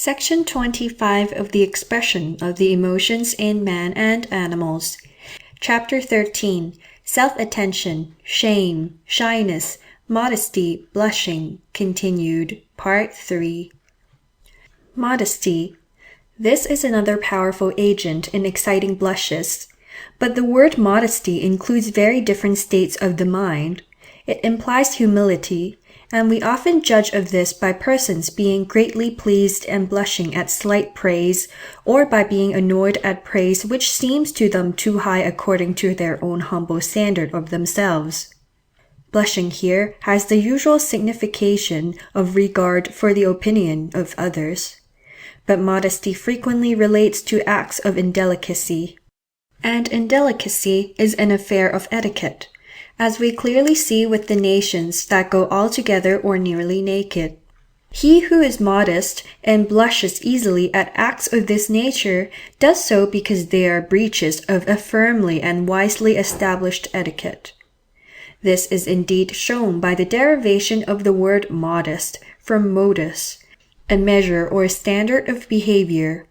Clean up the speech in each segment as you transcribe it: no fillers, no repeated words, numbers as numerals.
Section 25 of the Expression of the Emotions in Man and Animals. Chapter 13. Self-Attention, Shame, Shyness, Modesty, Blushing, Continued, Part 3. Modesty. This is another powerful agent in exciting blushes, but the word modesty includes very different states of the mind. It implies humility, and we often judge of this by persons being greatly pleased and blushing at slight praise, or by being annoyed at praise which seems to them too high according to their own humble standard of themselves. Blushing here has the usual signification of regard for the opinion of others, but modesty frequently relates to acts of indelicacy, and indelicacy is an affair of etiquette, as we clearly see with the nations that go altogether or nearly naked. He who is modest and blushes easily at acts of this nature does so because they are breaches of a firmly and wisely established etiquette. This is indeed shown by the derivation of the word modest from modus, a measure or standard of behavior.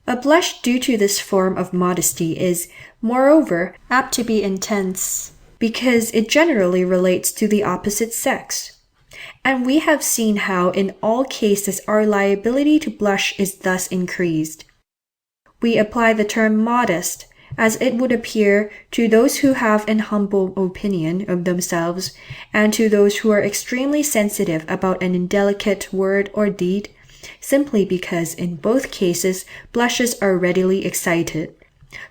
A blush due to this form of modesty is, moreover, apt to be intense, because it generally relates to the opposite sex. And we have seen how in all cases our liability to blush is thus increased. We apply the term modest, as it would appear, to those who have an humble opinion of themselves, and to those who are extremely sensitive about an indelicate word or deed, simply because in both cases blushes are readily excited,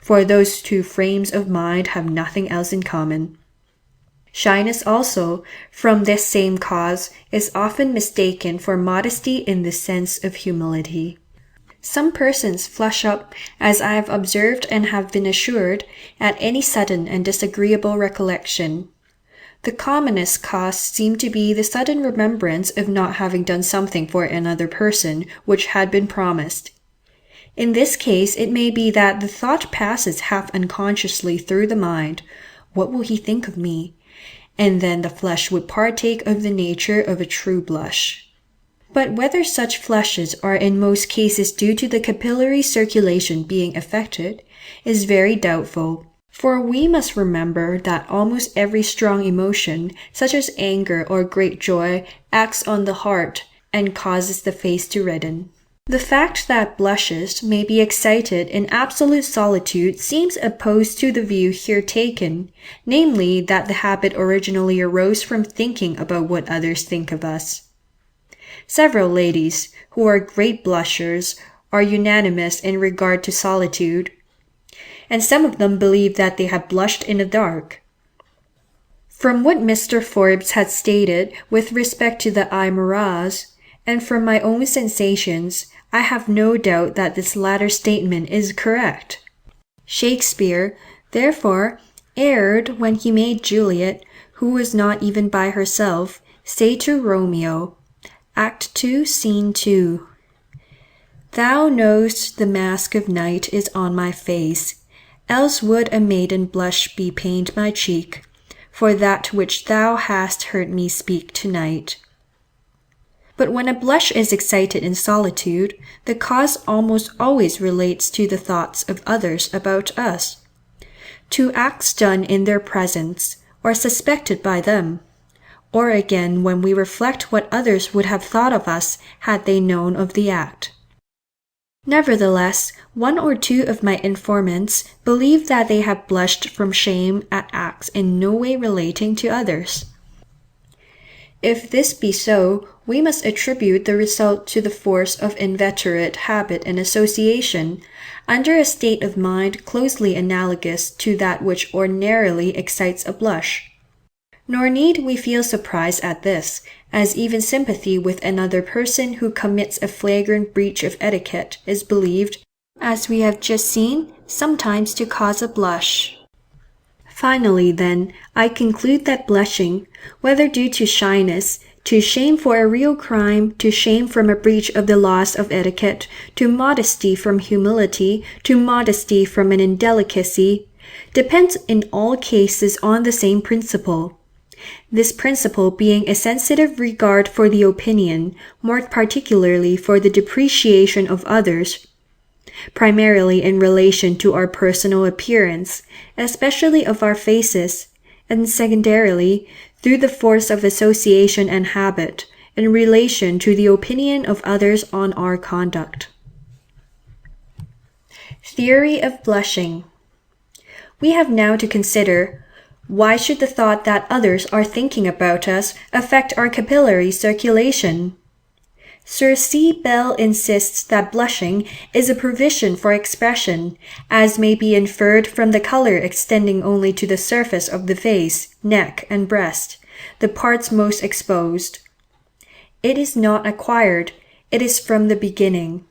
for those two frames of mind have nothing else in common. Shyness also, from this same cause, is often mistaken for modesty in the sense of humility. Some persons flush up, as I have observed and have been assured, at any sudden and disagreeable recollection. The commonest cause seemed to be the sudden remembrance of not having done something for another person which had been promised. In this case, it may be that the thought passes half unconsciously through the mind, "What will he think of me?" And then the flush would partake of the nature of a true blush. But whether such flushes are in most cases due to the capillary circulation being affected is very doubtful, for we must remember that almost every strong emotion, such as anger or great joy, acts on the heart and causes the face to redden. The fact that blushes may be excited in absolute solitude seems opposed to the view here taken, namely that the habit originally arose from thinking about what others think of us. Several ladies, who are great blushers, are unanimous in regard to solitude, and some of them believe that they have blushed in the dark. From what Mr. Forbes had stated with respect to the eye mirage, and from my own sensations, I have no doubt that this latter statement is correct. Shakespeare, therefore, erred when he made Juliet, who was not even by herself, say to Romeo, Act 2, Scene 2, "Thou know'st the mask of night is on my face, else would a maiden blush bepaint my cheek, for that which thou hast heard me speak to-night." But when a blush is excited in solitude, the cause almost always relates to the thoughts of others about us, to acts done in their presence, or suspected by them, or again when we reflect what others would have thought of us had they known of the act. Nevertheless, one or two of my informants believe that they have blushed from shame at acts in no way relating to others. If this be so, we must attribute the result to the force of inveterate habit and association, under a state of mind closely analogous to that which ordinarily excites a blush. Nor need we feel surprise at this, as even sympathy with another person who commits a flagrant breach of etiquette is believed, as we have just seen, sometimes to cause a blush. Finally, then, I conclude that blushing, whether due to shyness, to shame for a real crime, to shame from a breach of the laws of etiquette, to modesty from humility, to modesty from an indelicacy, depends in all cases on the same principle. this principle being a sensitive regard for the opinion, more particularly for the depreciation of others, primarily in relation to our personal appearance, especially of our faces, and secondarily, through the force of association and habit, in relation to the opinion of others on our conduct. Theory of blushing. We have now to consider, why should the thought that others are thinking about us affect our capillary circulation? Sir C. Bell insists that blushing is a provision for expression, as may be inferred from the color extending only to the surface of the face, neck, and breast, the parts most exposed. It is not acquired, it is from the beginning.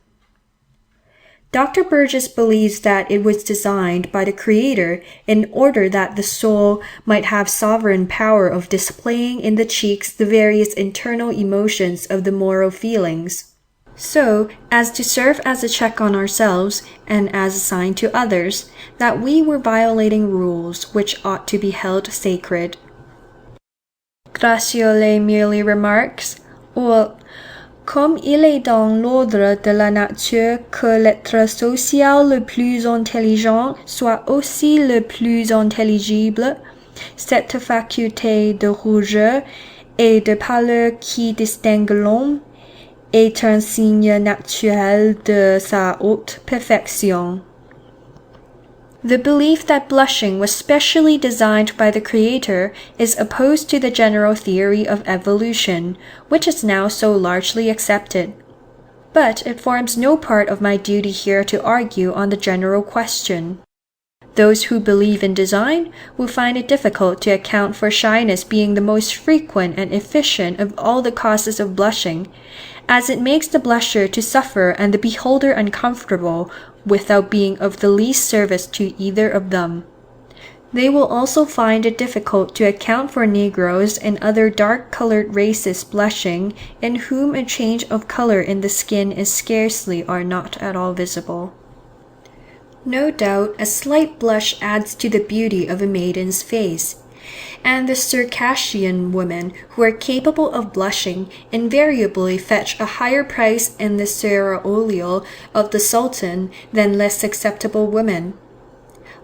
Dr. Burgess believes that it was designed by the Creator in order that the soul might have sovereign power of displaying in the cheeks the various internal emotions of the moral feelings, so as to serve as a check on ourselves and as a sign to others that we were violating rules which ought to be held sacred. Gratiolet merely remarks, or comme il est dans l'ordre de la nature que l'être social le plus intelligent soit aussi le plus intelligible, cette faculté de rougeur et de pâleur qui distingue l'homme est un signe naturel de sa haute perfection. The belief that blushing was specially designed by the Creator is opposed to the general theory of evolution, which is now so largely accepted. But it forms no part of my duty here to argue on the general question. Those who believe in design will find it difficult to account for shyness being the most frequent and efficient of all the causes of blushing, as it makes the blusher to suffer and the beholder uncomfortable without being of the least service to either of them. They will also find it difficult to account for Negroes and other dark-colored races blushing, in whom a change of color in the skin is scarcely or not at all visible. No doubt, a slight blush adds to the beauty of a maiden's face, and the Circassian women who are capable of blushing invariably fetch a higher price in the seraglio of the Sultan than less acceptable women.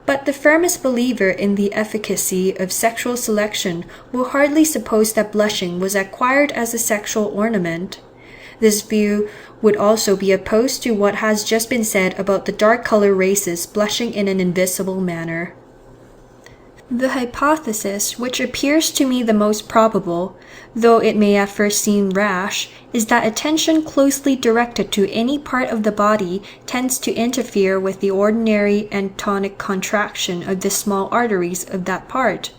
But the firmest believer in the efficacy of sexual selection will hardly suppose that blushing was acquired as a sexual ornament. This view would also be opposed to what has just been said about the dark-colored races blushing in an invisible manner. The hypothesis, which appears to me the most probable, though it may at first seem rash, is that attention closely directed to any part of the body tends to interfere with the ordinary and tonic contraction of the small arteries of that part.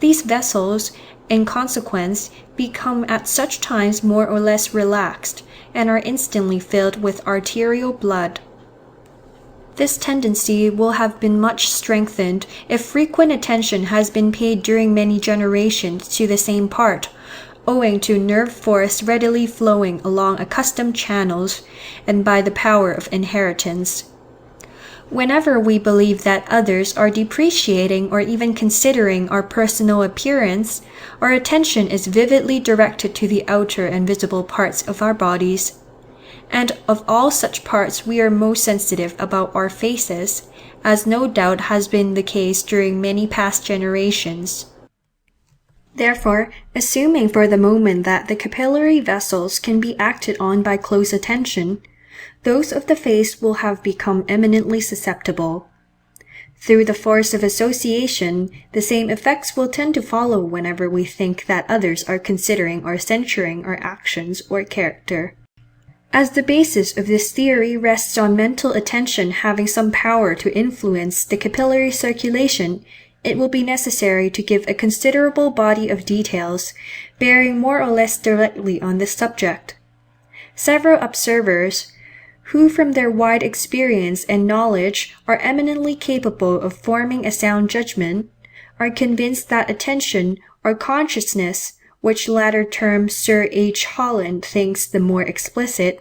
These vessels, in consequence, become at such times more or less relaxed, and are instantly filled with arterial blood. This tendency will have been much strengthened if frequent attention has been paid during many generations to the same part, owing to nerve force readily flowing along accustomed channels and by the power of inheritance. Whenever we believe that others are depreciating or even considering our personal appearance, our attention is vividly directed to the outer and visible parts of our bodies. And of all such parts we are most sensitive about our faces, as no doubt has been the case during many past generations. Therefore, assuming for the moment that the capillary vessels can be acted on by close attention, those of the face will have become eminently susceptible. Through the force of association, the same effects will tend to follow whenever we think that others are considering or censuring our actions or character. As the basis of this theory rests on mental attention having some power to influence the capillary circulation, it will be necessary to give a considerable body of details, bearing more or less directly on this subject. Several observers, who from their wide experience and knowledge are eminently capable of forming a sound judgment, are convinced that attention or consciousness, which latter term Sir H. Holland thinks the more explicit,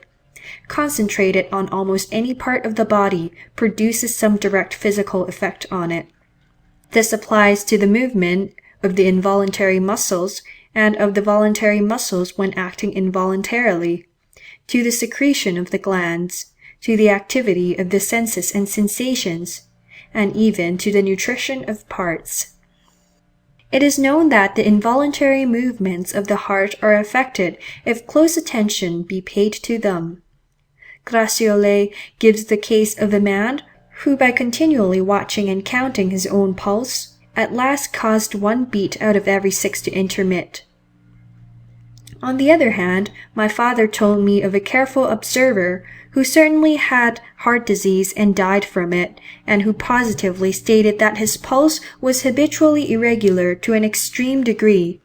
concentrated on almost any part of the body, produces some direct physical effect on it. This applies to the movement of the involuntary muscles and of the voluntary muscles when acting involuntarily, to the secretion of the glands, to the activity of the senses and sensations, and even to the nutrition of parts. It is known that the involuntary movements of the heart are affected if close attention be paid to them. Gratiolet gives the case of a man who, by continually watching and counting his own pulse, at last caused one beat out of every 6 to intermit. On the other hand, my father told me of a careful observer who certainly had heart disease and died from it, and who positively stated that his pulse was habitually irregular to an extreme degree.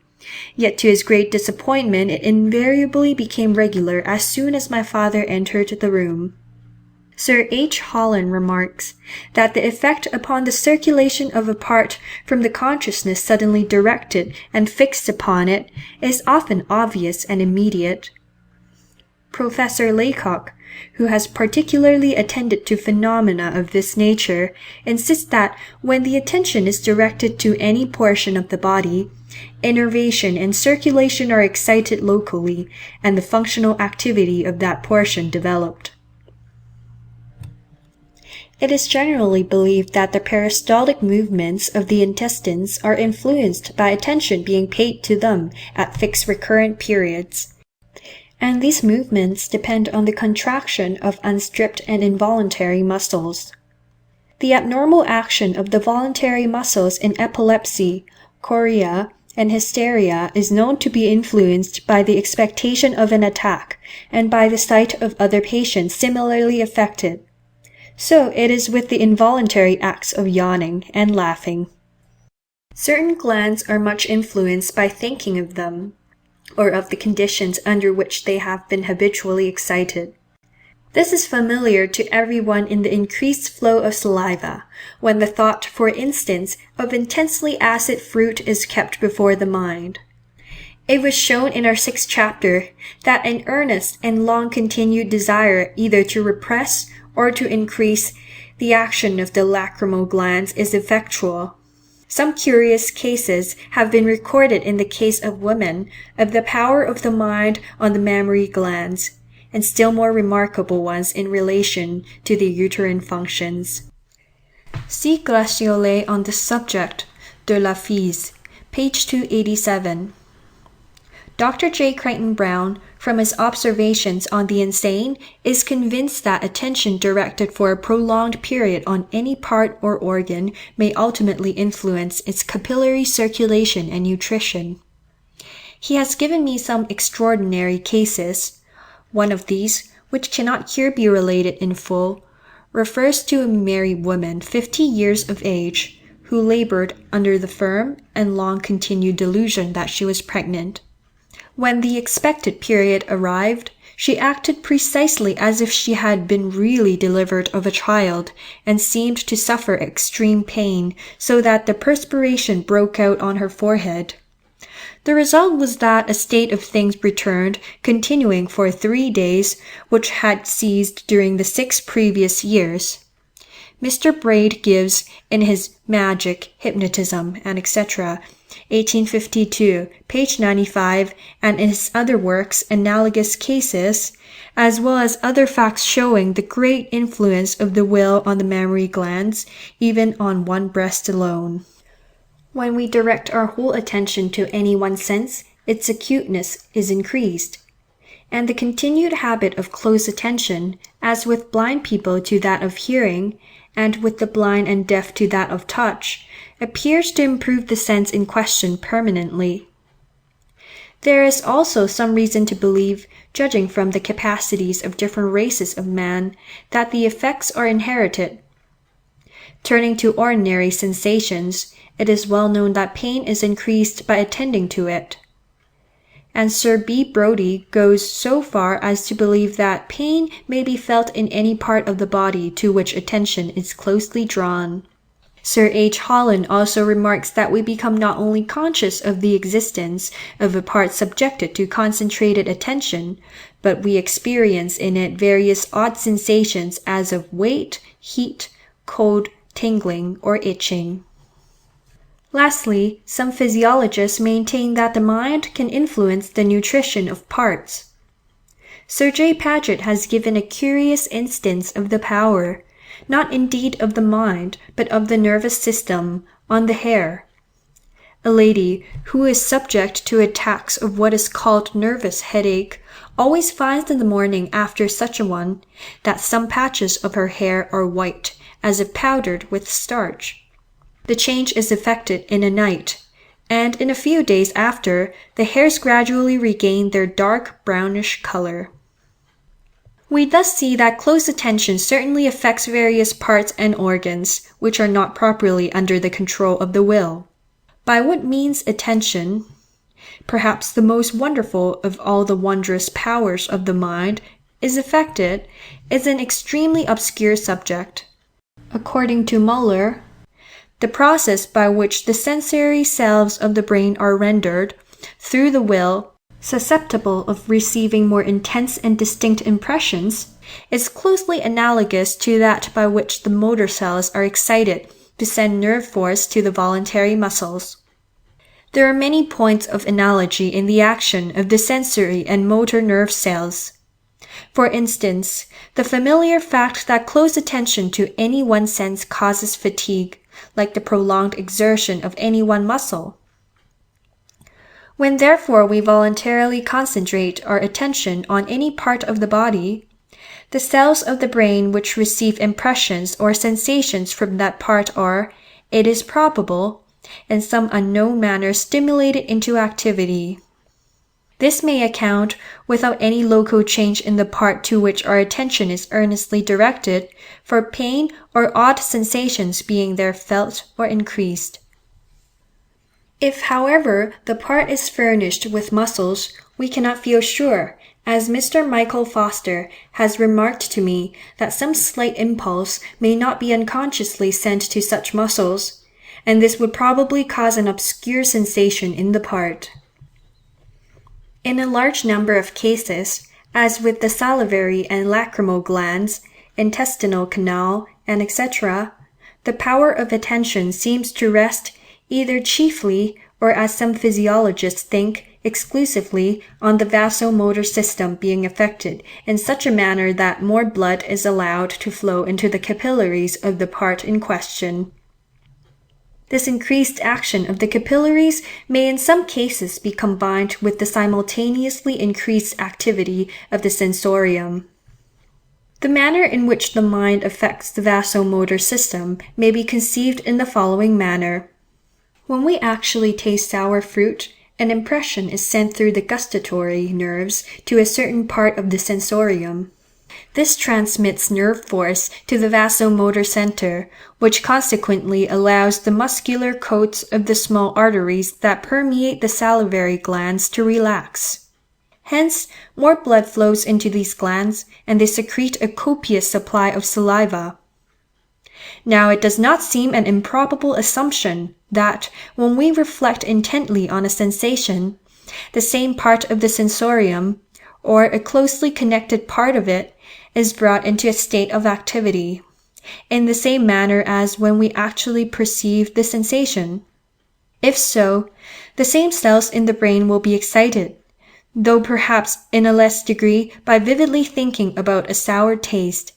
Yet to his great disappointment, it invariably became regular as soon as my father entered the room. Sir H. Holland remarks that the effect upon the circulation of a part from the consciousness suddenly directed and fixed upon it is often obvious and immediate. Professor Laycock, who has particularly attended to phenomena of this nature, insists that when the attention is directed to any portion of the body, innervation and circulation are excited locally, and the functional activity of that portion developed. It is generally believed that the peristaltic movements of the intestines are influenced by attention being paid to them at fixed recurrent periods, and these movements depend on the contraction of unstripped and involuntary muscles. The abnormal action of the voluntary muscles in epilepsy, chorea, and hysteria is known to be influenced by the expectation of an attack and by the sight of other patients similarly affected. So it is with the involuntary acts of yawning and laughing. Certain glands are much influenced by thinking of them, or of the conditions under which they have been habitually excited. This is familiar to everyone in the increased flow of saliva, when the thought, for instance, of intensely acid fruit is kept before the mind. It was shown in our 6th chapter that an earnest and long-continued desire either to repress or to increase the action of the lacrimal glands is effectual. Some curious cases have been recorded in the case of women of the power of the mind on the mammary glands, and still more remarkable ones in relation to the uterine functions. See Gratiolet on this subject, de la Fise, page 287. Dr. J. Crichton-Browne, from his observations on the insane, is convinced that attention directed for a prolonged period on any part or organ may ultimately influence its capillary circulation and nutrition. He has given me some extraordinary cases. One of these, which cannot here be related in full, refers to a married woman 50 years of age, who labored under the firm and long-continued delusion that she was pregnant. When the expected period arrived, she acted precisely as if she had been really delivered of a child, and seemed to suffer extreme pain, so that the perspiration broke out on her forehead. The result was that a state of things returned, continuing for 3 days, which had ceased during the 6 previous years. Mr. Braid gives, in his Magic, Hypnotism, and etc., 1852, page 95, and in his other works, analogous cases, as well as other facts showing the great influence of the will on the mammary glands, even on one breast alone. When we direct our whole attention to any one sense, its acuteness is increased. And the continued habit of close attention, as with blind people to that of hearing, and with the blind and deaf to that of touch, appears to improve the sense in question permanently. There is also some reason to believe, judging from the capacities of different races of man, that the effects are inherited. Turning to ordinary sensations, it is well known that pain is increased by attending to it. And Sir B. Brodie goes so far as to believe that pain may be felt in any part of the body to which attention is closely drawn. Sir H. Holland also remarks that we become not only conscious of the existence of a part subjected to concentrated attention, but we experience in it various odd sensations as of weight, heat, cold, tingling, or itching. Lastly, some physiologists maintain that the mind can influence the nutrition of parts. Sir J. Paget has given a curious instance of the power, not indeed of the mind, but of the nervous system, on the hair. A lady who is subject to attacks of what is called nervous headache always finds in the morning after such a one that some patches of her hair are white, as if powdered with starch. The change is effected in a night, and in a few days after, the hairs gradually regain their dark brownish color. We thus see that close attention certainly affects various parts and organs, which are not properly under the control of the will. By what means attention, perhaps the most wonderful of all the wondrous powers of the mind, is affected, is an extremely obscure subject. According to Müller, the process by which the sensory cells of the brain are rendered, through the will, susceptible of receiving more intense and distinct impressions, is closely analogous to that by which the motor cells are excited to send nerve force to the voluntary muscles. There are many points of analogy in the action of the sensory and motor nerve cells. For instance, the familiar fact that close attention to any one sense causes fatigue, like the prolonged exertion of any one muscle. When therefore we voluntarily concentrate our attention on any part of the body, the cells of the brain which receive impressions or sensations from that part are, it is probable, in some unknown manner stimulated into activity. This may account, without any local change in the part to which our attention is earnestly directed, for pain or odd sensations being there felt or increased. If, however, the part is furnished with muscles, we cannot feel sure, as Mr. Michael Foster has remarked to me, that some slight impulse may not be unconsciously sent to such muscles, and this would probably cause an obscure sensation in the part. In a large number of cases, as with the salivary and lacrimal glands, intestinal canal, and etc., the power of attention seems to rest either chiefly, or as some physiologists think, exclusively, on the vasomotor system being affected in such a manner that more blood is allowed to flow into the capillaries of the part in question. This increased action of the capillaries may in some cases be combined with the simultaneously increased activity of the sensorium. The manner in which the mind affects the vasomotor system may be conceived in the following manner. When we actually taste sour fruit, an impression is sent through the gustatory nerves to a certain part of the sensorium. This transmits nerve force to the vasomotor center, which consequently allows the muscular coats of the small arteries that permeate the salivary glands to relax. Hence, more blood flows into these glands, and they secrete a copious supply of saliva. Now, it does not seem an improbable assumption that, when we reflect intently on a sensation, the same part of the sensorium, or a closely connected part of it, is brought into a state of activity, in the same manner as when we actually perceive the sensation. If so, the same cells in the brain will be excited, though perhaps in a less degree by vividly thinking about a sour taste,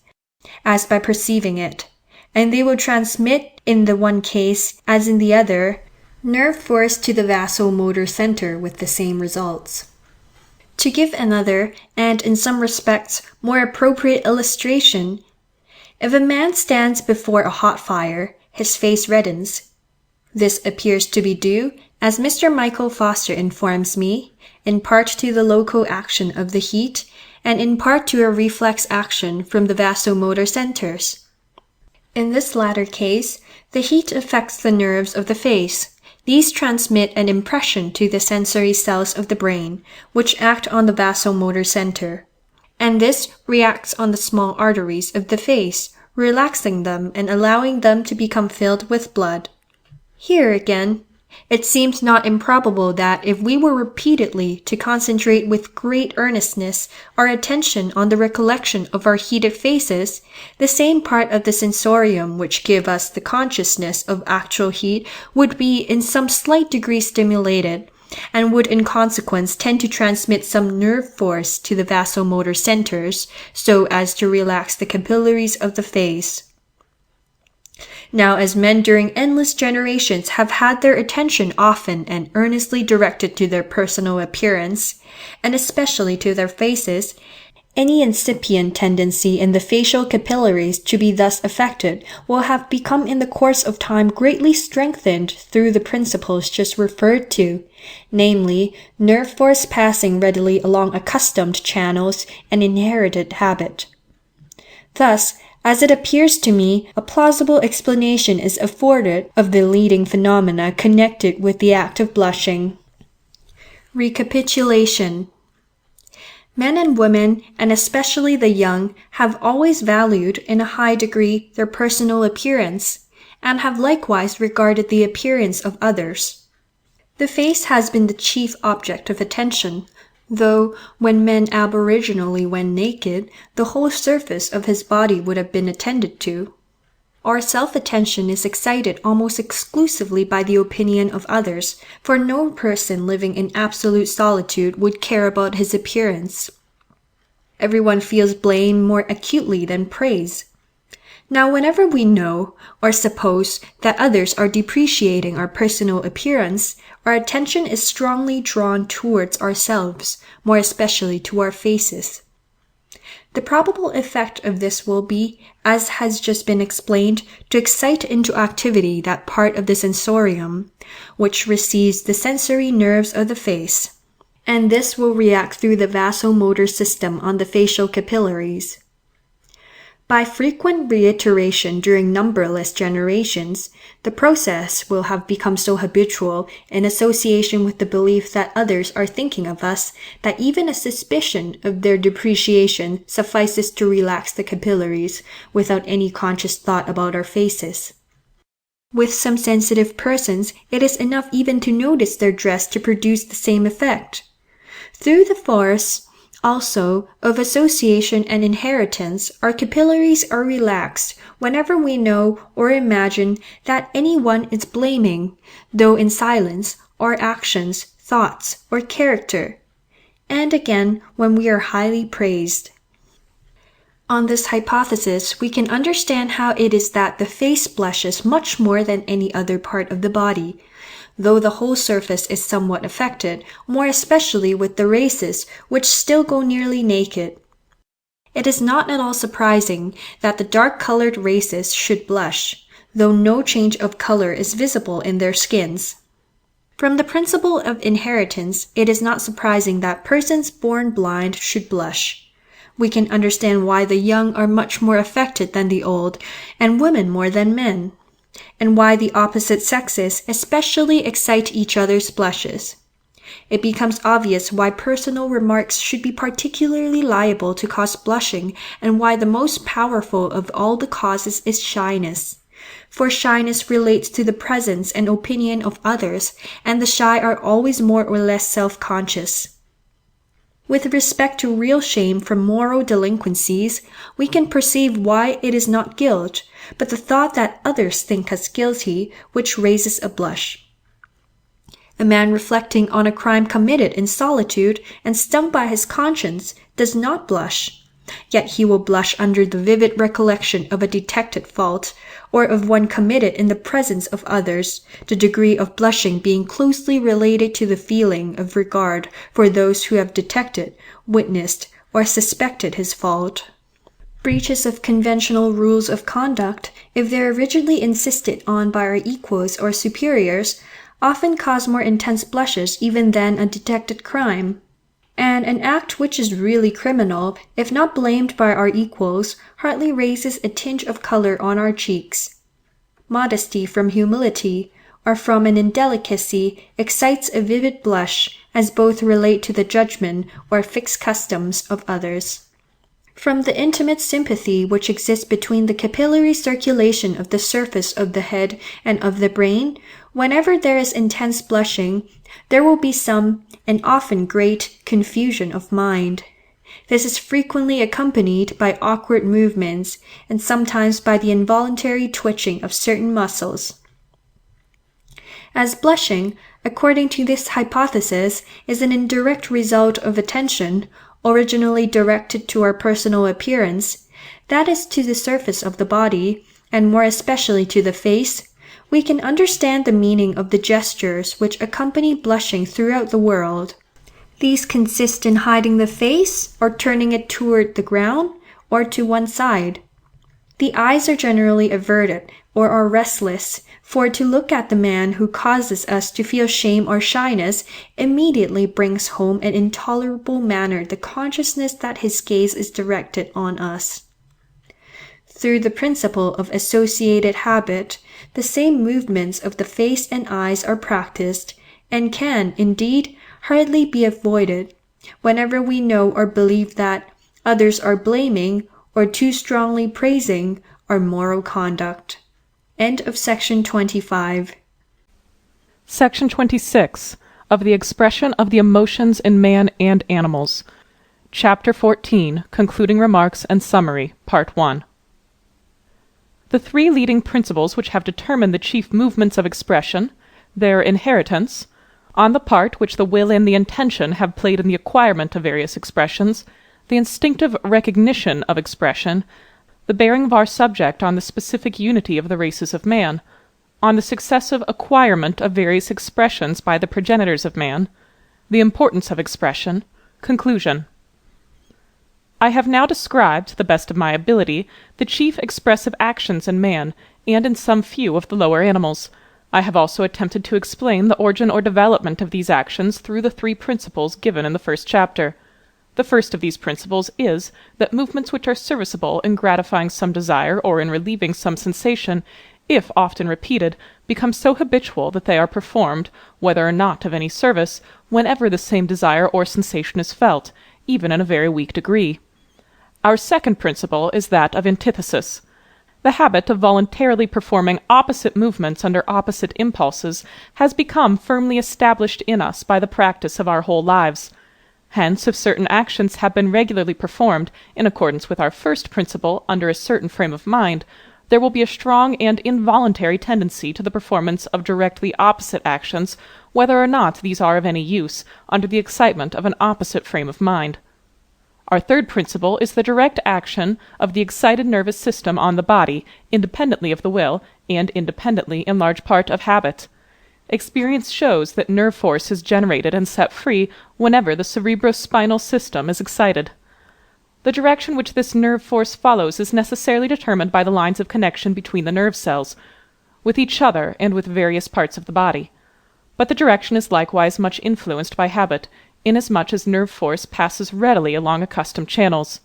as by perceiving it, and they will transmit in the one case, as in the other, nerve force to the vasomotor center with the same results. To give another, and in some respects more appropriate illustration, if a man stands before a hot fire, his face reddens. This appears to be due, as Mr. Michael Foster informs me, in part to the local action of the heat, and in part to a reflex action from the vasomotor centers. In this latter case, the heat affects the nerves of the face. These transmit an impression to the sensory cells of the brain, which act on the vasomotor center, and this reacts on the small arteries of the face, relaxing them and allowing them to become filled with blood. Here again, It seems not improbable that if we were repeatedly to concentrate with great earnestness our attention on the recollection of our heated faces, the same part of the sensorium which give us the consciousness of actual heat would be in some slight degree stimulated, and would in consequence tend to transmit some nerve force to the vasomotor centers, so as to relax the capillaries of the face. Now, as men during endless generations have had their attention often and earnestly directed to their personal appearance, and especially to their faces, any incipient tendency in the facial capillaries to be thus affected will have become in the course of time greatly strengthened through the principles just referred to, namely, nerve force passing readily along accustomed channels and inherited habit. Thus, as it appears to me, a plausible explanation is afforded of the leading phenomena connected with the act of blushing. Recapitulation. Men and women, and especially the young, have always valued in a high degree their personal appearance, and have likewise regarded the appearance of others. The face has been the chief object of attention, though when men aboriginally went naked, the whole surface of his body would have been attended to. Our self-attention is excited almost exclusively by the opinion of others, for no person living in absolute solitude would care about his appearance. Everyone feels blame more acutely than praise. Now, whenever we know or suppose that others are depreciating our personal appearance, our attention is strongly drawn towards ourselves, more especially to our faces. The probable effect of this will be, as has just been explained, to excite into activity that part of the sensorium which receives the sensory nerves of the face, and this will react through the vasomotor system on the facial capillaries. By frequent reiteration during numberless generations, the process will have become so habitual in association with the belief that others are thinking of us that even a suspicion of their depreciation suffices to relax the capillaries without any conscious thought about our faces. With some sensitive persons, it is enough even to notice their dress to produce the same effect. Through the force also of association and inheritance, our capillaries are relaxed whenever we know or imagine that any one is blaming, though in silence, our actions, thoughts, or character, and again when we are highly praised. On this hypothesis, we can understand how it is that the face blushes much more than any other part of the body, though the whole surface is somewhat affected, more especially with the races, which still go nearly naked. It is not at all surprising that the dark-colored races should blush, though no change of color is visible in their skins. From the principle of inheritance, it is not surprising that persons born blind should blush. We can understand why the young are much more affected than the old, and women more than men, and why the opposite sexes especially excite each other's blushes. It becomes obvious why personal remarks should be particularly liable to cause blushing, and why the most powerful of all the causes is shyness. For shyness relates to the presence and opinion of others, and the shy are always more or less self-conscious. With respect to real shame from moral delinquencies, we can perceive why it is not guilt, but the thought that others think us guilty, which raises a blush. A man reflecting on a crime committed in solitude and stung by his conscience does not blush, yet he will blush under the vivid recollection of a detected fault, or of one committed in the presence of others, the degree of blushing being closely related to the feeling of regard for those who have detected, witnessed, or suspected his fault. Breaches of conventional rules of conduct, if they are rigidly insisted on by our equals or superiors, often cause more intense blushes even than a detected crime. And an act which is really criminal, if not blamed by our equals, hardly raises a tinge of color on our cheeks. Modesty from humility, or from an indelicacy, excites a vivid blush, as both relate to the judgment or fixed customs of others. From the intimate sympathy which exists between the capillary circulation of the surface of the head and of the brain, whenever there is intense blushing, there will be some, and often great, confusion of mind. This is frequently accompanied by awkward movements, and sometimes by the involuntary twitching of certain muscles. As blushing, according to this hypothesis, is an indirect result of attention, originally directed to our personal appearance, that is to the surface of the body, and more especially to the face, we can understand the meaning of the gestures which accompany blushing throughout the world. These consist in hiding the face, or turning it toward the ground, or to one side. The eyes are generally averted, or are restless, for to look at the man who causes us to feel shame or shyness immediately brings home in intolerable manner the consciousness that his gaze is directed on us. Through the principle of associated habit, the same movements of the face and eyes are practiced, and can, indeed, hardly be avoided, whenever we know or believe that others are blaming, or too strongly praising, our moral conduct. End of section 25. Section 26 of the Expression of the Emotions in Man and Animals. Chapter 14, Concluding Remarks and Summary, Part 1. The three leading principles which have determined the chief movements of expression, their inheritance, on the part which the will and the intention have played in the acquirement of various expressions, the instinctive recognition of expression, the bearing of our subject on the specific unity of the races of man, on the successive acquirement of various expressions by the progenitors of man, the importance of expression, conclusion. I have now described, to the best of my ability, the chief expressive actions in man, and in some few of the lower animals. I have also attempted to explain the origin or development of these actions through the three principles given in the first chapter. The first of these principles is, that movements which are serviceable in gratifying some desire or in relieving some sensation, if often repeated, become so habitual that they are performed, whether or not of any service, whenever the same desire or sensation is felt, even in a very weak degree. Our second principle is that of antithesis. The habit of voluntarily performing opposite movements under opposite impulses has become firmly established in us by the practice of our whole lives. Hence, if certain actions have been regularly performed, in accordance with our first principle, under a certain frame of mind, there will be a strong and involuntary tendency to the performance of directly opposite actions, whether or not these are of any use, under the excitement of an opposite frame of mind. Our third principle is the direct action of the excited nervous system on the body, independently of the will, and independently, in large part, of habit. Experience shows that nerve force is generated and set free whenever the cerebrospinal system is excited. The direction which this nerve force follows is necessarily determined by the lines of connection between the nerve cells, with each other and with various parts of the body. But the direction is likewise much influenced by habit, inasmuch as nerve force passes readily along accustomed channels.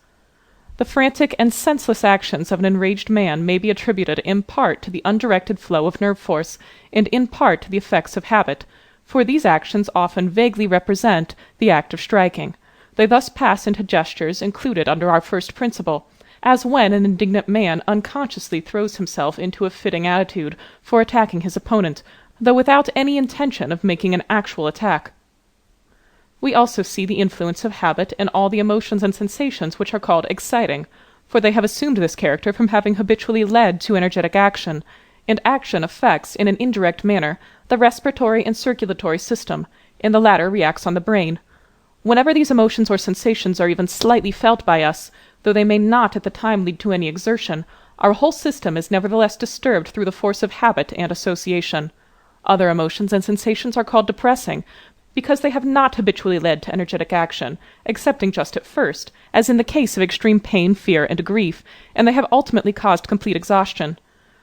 The frantic and senseless actions of an enraged man may be attributed in part to the undirected flow of nerve force, and in part to the effects of habit, for these actions often vaguely represent the act of striking. They thus pass into gestures included under our first principle, as when an indignant man unconsciously throws himself into a fitting attitude for attacking his opponent, though without any intention of making an actual attack. We also see the influence of habit in all the emotions and sensations which are called exciting, for they have assumed this character from having habitually led to energetic action, and action affects in an indirect manner the respiratory and circulatory system, and the latter reacts on the brain. Whenever these emotions or sensations are even slightly felt by us, though they may not at the time lead to any exertion, our whole system is nevertheless disturbed through the force of habit and association. Other emotions and sensations are called depressing, because they have not habitually led to energetic action, excepting just at first, as in the case of extreme pain, fear, and grief, and they have ultimately caused complete exhaustion.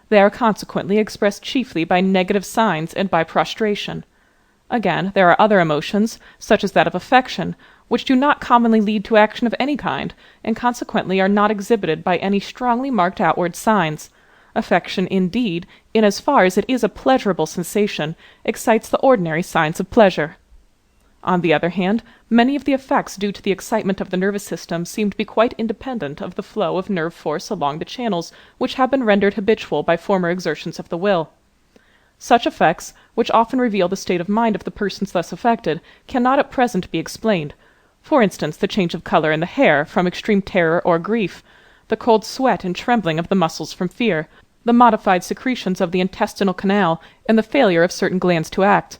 They are consequently expressed chiefly by negative signs and by prostration. Again, there are other emotions, such as that of affection, which do not commonly lead to action of any kind, and consequently are not exhibited by any strongly marked outward signs. Affection, indeed, in as far as it is a pleasurable sensation, excites the ordinary signs of pleasure. On the other hand, Many of the effects due to the excitement of the nervous system seem to be quite independent of the flow of nerve force along the channels which have been rendered habitual by former exertions of the will. Such effects, which often reveal the state of mind of the persons thus affected, cannot at present be explained. For instance, the change of color in the hair from extreme terror or grief, the cold sweat and trembling of the muscles from fear, the modified secretions of the intestinal canal, and the failure of certain glands to act.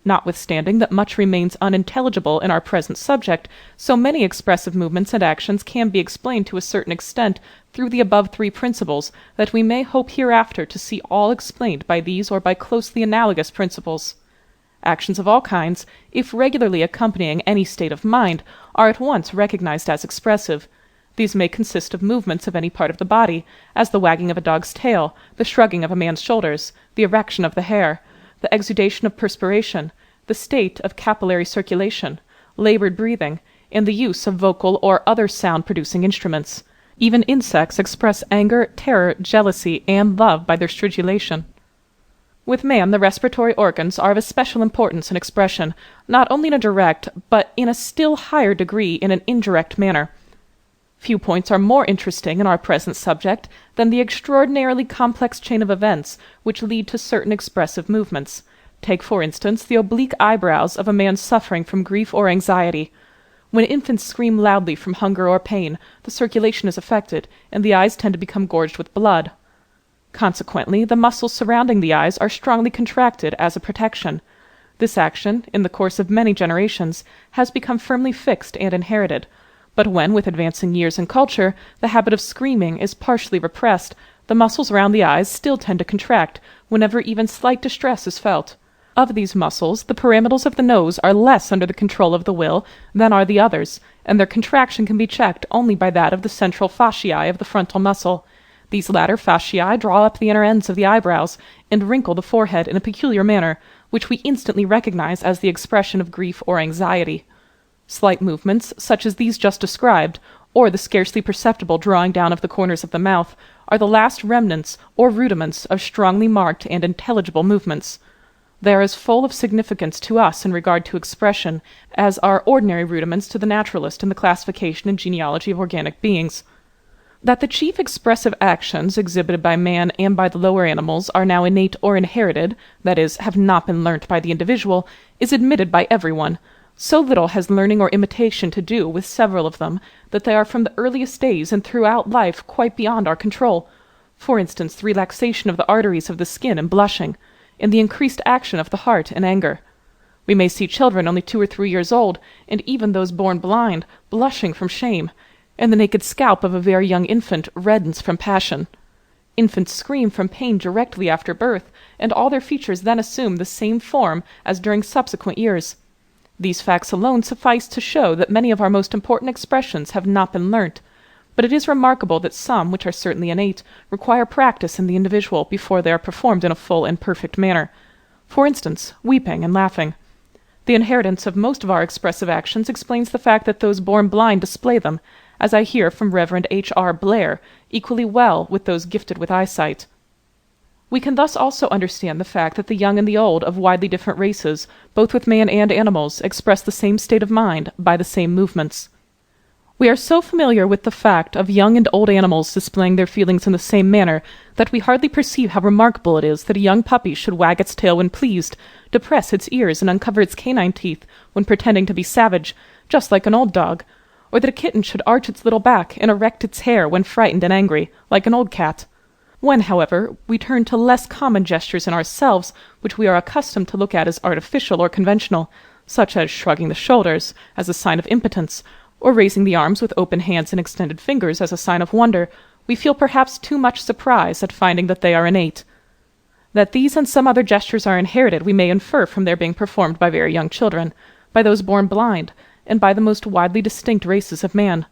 Notwithstanding that much remains unintelligible in our present subject, so many expressive movements and actions can be explained to a certain extent through the above three principles, that we may hope hereafter to see all explained by these or by closely analogous principles. Actions of all kinds, if regularly accompanying any state of mind, are at once recognized as expressive. These may consist of movements of any part of the body, as the wagging of a dog's tail, the shrugging of a man's shoulders, the erection of the hair, the exudation of perspiration, the state of capillary circulation, labored breathing, and the use of vocal or other sound-producing instruments. Even insects express anger, terror, jealousy, and love by their stridulation. With man, the respiratory organs are of especial importance in expression, not only in a direct, but in a still higher degree in an indirect manner. Few points are more interesting in our present subject than the extraordinarily complex chain of events which lead to certain expressive movements. Take, for instance, the oblique eyebrows of a man suffering from grief or anxiety. When infants scream loudly from hunger or pain, the circulation is affected, and the eyes tend to become gorged with blood. Consequently, the muscles surrounding the eyes are strongly contracted as a protection. This action, in the course of many generations, has become firmly fixed and inherited. But when, with advancing years and culture, the habit of screaming is partially repressed, the muscles round the eyes still tend to contract whenever even slight distress is felt. Of these muscles, the pyramidals of the nose are less under the control of the will than are the others, and their contraction can be checked only by that of the central fasciae of the frontal muscle. These latter fasciae draw up the inner ends of the eyebrows, and wrinkle the forehead in a peculiar manner, which we instantly recognize as the expression of grief or anxiety. Slight movements, such as these just described, or the scarcely perceptible drawing down of the corners of the mouth, are the last remnants or rudiments of strongly marked and intelligible movements. They are as full of significance to us in regard to expression as are ordinary rudiments to the naturalist in the classification and genealogy of organic beings. That the chief expressive actions exhibited by man and by the lower animals are now innate or inherited, that is, have not been learnt by the individual, is admitted by everyone. So little has learning or imitation to do with several of them, that they are from the earliest days and throughout life quite beyond our control. For instance, the relaxation of the arteries of the skin in blushing, and the increased action of the heart in anger. We may see children only 2 or 3 years old, and even those born blind, blushing from shame, and the naked scalp of a very young infant reddens from passion. Infants scream from pain directly after birth, and all their features then assume the same form as during subsequent years. These facts alone suffice to show that many of our most important expressions have not been learnt, but it is remarkable that some, which are certainly innate, require practice in the individual before they are performed in a full and perfect manner. For instance, weeping and laughing. The inheritance of most of our expressive actions explains the fact that those born blind display them, as I hear from Rev. H.R. Blair, equally well with those gifted with eyesight. We can thus also understand the fact that the young and the old of widely different races, both with man and animals, express the same state of mind by the same movements. We are so familiar with the fact of young and old animals displaying their feelings in the same manner that we hardly perceive how remarkable it is that a young puppy should wag its tail when pleased, depress its ears and uncover its canine teeth when pretending to be savage, just like an old dog, or that a kitten should arch its little back and erect its hair when frightened and angry, like an old cat. When, however, we turn to less common gestures in ourselves, which we are accustomed to look at as artificial or conventional, such as shrugging the shoulders as a sign of impotence, or raising the arms with open hands and extended fingers as a sign of wonder, we feel perhaps too much surprise at finding that they are innate. That these and some other gestures are inherited we may infer from their being performed by very young children, by those born blind, and by the most widely distinct races of man.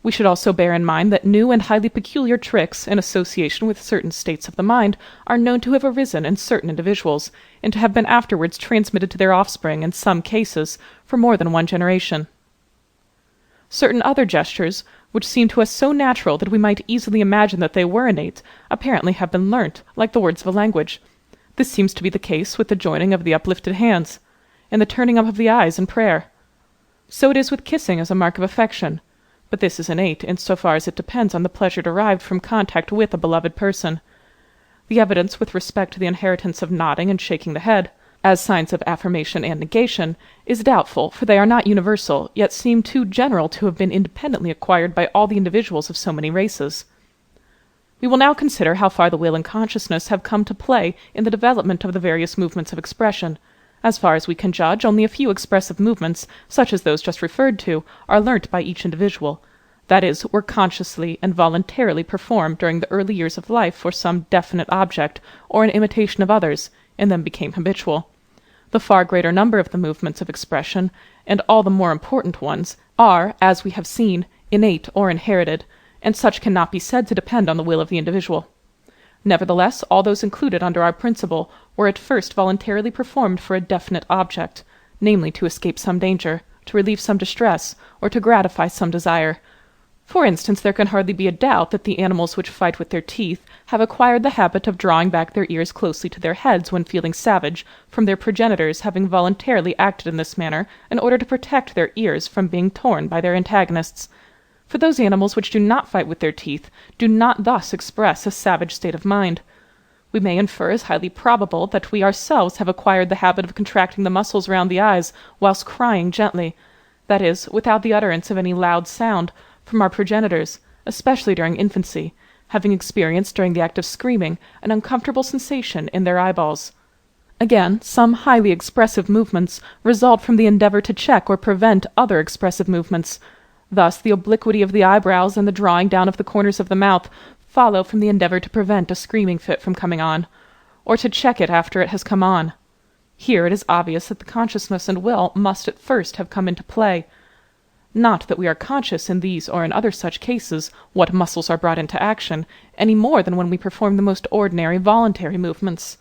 We should also bear in mind that new and highly peculiar tricks in association with certain states of the mind are known to have arisen in certain individuals, and to have been afterwards transmitted to their offspring in some cases for more than one generation. Certain other gestures, which seem to us so natural that we might easily imagine that they were innate, apparently have been learnt, like the words of a language. This seems to be the case with the joining of the uplifted hands, and the turning up of the eyes in prayer. So it is with kissing as a mark of affection, but this is innate in so far as it depends on the pleasure derived from contact with a beloved person. The evidence with respect to the inheritance of nodding and shaking the head, as signs of affirmation and negation, is doubtful, for they are not universal, yet seem too general to have been independently acquired by all the individuals of so many races. We will now consider how far the will and consciousness have come to play in the development of the various movements of expression. As far as we can judge, only a few expressive movements, such as those just referred to, are learnt by each individual. That is, were consciously and voluntarily performed during the early years of life for some definite object, or in imitation of others, and then became habitual. The far greater number of the movements of expression, and all the more important ones, are, as we have seen, innate or inherited, and such cannot be said to depend on the will of the individual. Nevertheless, all those included under our principle were at first voluntarily performed for a definite object, namely to escape some danger, to relieve some distress, or to gratify some desire. For instance, there can hardly be a doubt that the animals which fight with their teeth have acquired the habit of drawing back their ears closely to their heads when feeling savage, from their progenitors having voluntarily acted in this manner in order to protect their ears from being torn by their antagonists. For those animals which do not fight with their teeth do not thus express a savage state of mind. We may infer as highly probable that we ourselves have acquired the habit of contracting the muscles round the eyes whilst crying gently, that is, without the utterance of any loud sound, from our progenitors, especially during infancy, having experienced during the act of screaming an uncomfortable sensation in their eyeballs. Again, some highly expressive movements result from the endeavour to check or prevent other expressive movements. Thus the obliquity of the eyebrows and the drawing down of the corners of the mouth follow from the endeavour to prevent a screaming fit from coming on, or to check it after it has come on. Here it is obvious that the consciousness and will must at first have come into play. Not that we are conscious in these or in other such cases what muscles are brought into action, any more than when we perform the most ordinary voluntary movements.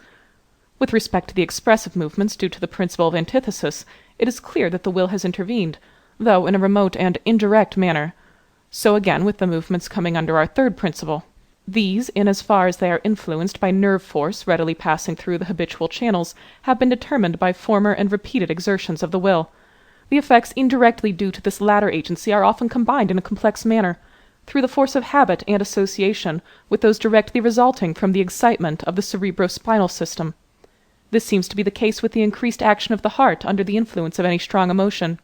With respect to the expressive movements due to the principle of antithesis, it is clear that the will has intervened, though in a remote and indirect manner. So again with the movements coming under our third principle. These, in as far as they are influenced by nerve force readily passing through the habitual channels, have been determined by former and repeated exertions of the will. The effects indirectly due to this latter agency are often combined in a complex manner, through the force of habit and association, with those directly resulting from the excitement of the cerebrospinal system. This seems to be the case with the increased action of the heart under the influence of any strong emotion.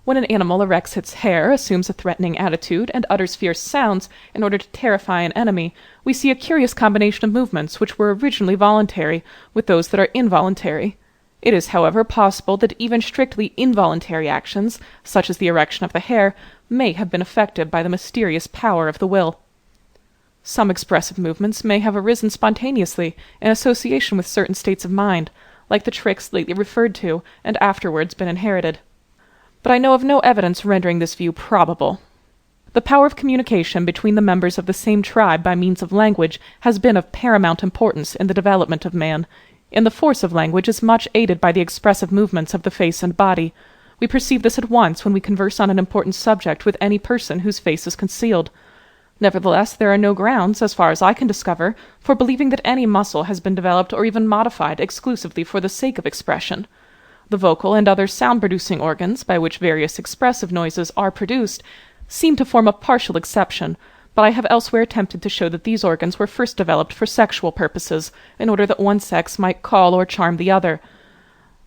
When an animal erects its hair, assumes a threatening attitude, and utters fierce sounds in order to terrify an enemy, we see a curious combination of movements which were originally voluntary with those that are involuntary. It is, however, possible that even strictly involuntary actions, such as the erection of the hair, may have been affected by the mysterious power of the will. Some expressive movements may have arisen spontaneously in association with certain states of mind, like the tricks lately referred to, and afterwards been inherited. But I know of no evidence rendering this view probable. The power of communication between the members of the same tribe by means of language has been of paramount importance in the development of man, and the force of language is much aided by the expressive movements of the face and body. We perceive this at once when we converse on an important subject with any person whose face is concealed. Nevertheless, there are no grounds, as far as I can discover, for believing that any muscle has been developed or even modified exclusively for the sake of expression. The vocal and other sound-producing organs, by which various expressive noises are produced, seem to form a partial exception, but I have elsewhere attempted to show that these organs were first developed for sexual purposes, in order that one sex might call or charm the other.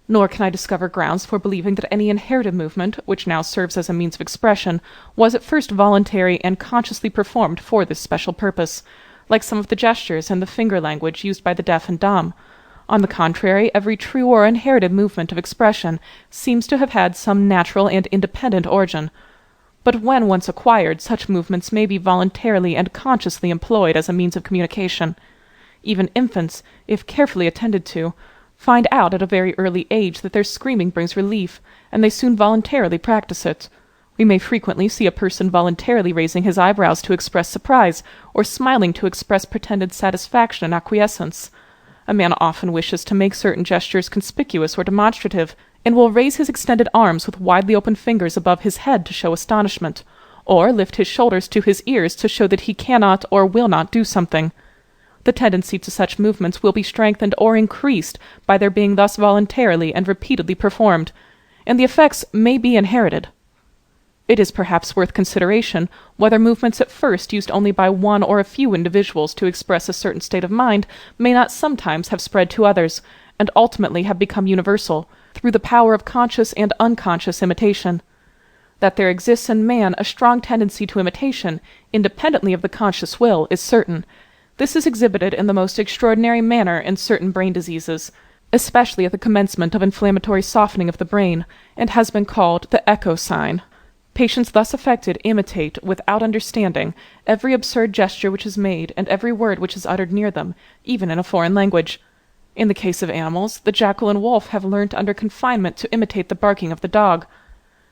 Nor can I discover grounds for believing that any inherited movement, which now serves as a means of expression, was at first voluntary and consciously performed for this special purpose, like some of the gestures and the finger language used by the deaf and dumb. On the contrary, every true or inherited movement of expression seems to have had some natural and independent origin. But when once acquired, such movements may be voluntarily and consciously employed as a means of communication. Even infants, if carefully attended to, find out at a very early age that their screaming brings relief, and they soon voluntarily practice it. We may frequently see a person voluntarily raising his eyebrows to express surprise, or smiling to express pretended satisfaction and acquiescence. A man often wishes to make certain gestures conspicuous or demonstrative, and will raise his extended arms with widely open fingers above his head to show astonishment, or lift his shoulders to his ears to show that he cannot or will not do something. The tendency to such movements will be strengthened or increased by their being thus voluntarily and repeatedly performed, and the effects may be inherited, It is perhaps worth consideration whether movements at first used only by one or a few individuals to express a certain state of mind may not sometimes have spread to others, and ultimately have become universal, through the power of conscious and unconscious imitation. That there exists in man a strong tendency to imitation, independently of the conscious will, is certain. This is exhibited in the most extraordinary manner in certain brain diseases, especially at the commencement of inflammatory softening of the brain, and has been called the echo sign. Patients thus affected imitate, without understanding, every absurd gesture which is made and every word which is uttered near them, even in a foreign language. In the case of animals, the jackal and wolf have learnt under confinement to imitate the barking of the dog.